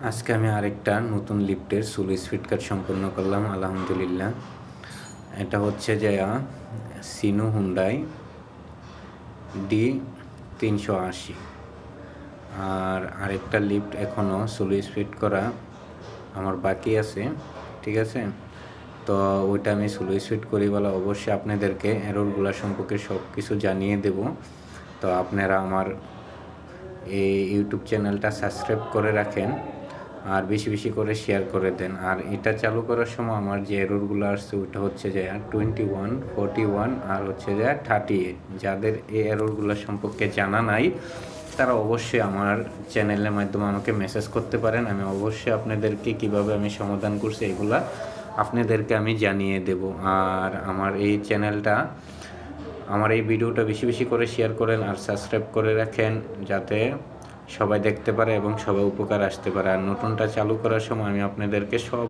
আজকে আমি আরেকটা নতুন লিফটের সুলুইস ফিট কাট সম্পূর্ণ করলাম আলহামদুলিল্লাহ। এটা হচ্ছে যে সিনো হুন্ডাই D380। আর আরেকটা লিফট এখনও সুলুইস ফিট করা আমার বাকি আছে, ঠিক আছে। তো ওইটা আমি সুলুইস ফিট করি বলে অবশ্যই আপনাদেরকে এররগুলো সম্পর্কে সব কিছু জানিয়ে দেব। তো আপনারা আমার এই ইউটিউব চ্যানেলটা সাবস্ক্রাইব করে রাখেন আর বেশি বেশি করে শেয়ার করে দেন। আর এটা চালু করার সময় আমার যে এররগুলো আসছে ওইটা হচ্ছে যে 21, 41 আর হচ্ছে যে 38। যাদের এই এররগুলো সম্পর্কে জানা নাই তারা অবশ্যই আমার চ্যানেলের মাধ্যমে আমাকে মেসেজ করতে পারেন। আমি অবশ্যই আপনাদেরকে কিভাবে আমি সমাধান করছি এগুলা আপনাদেরকে আমি জানিয়ে দেব। আর আমার এই চ্যানেলটা, আমার এই ভিডিওটা বেশি বেশি করে শেয়ার করেন আর সাবস্ক্রাইব করে রাখেন যাতে সবাই দেখতে পারে এবং সবাই উপকার আসতে পারে। আর নতুনটা চালু করার সময় আমি আপনাদেরকে সব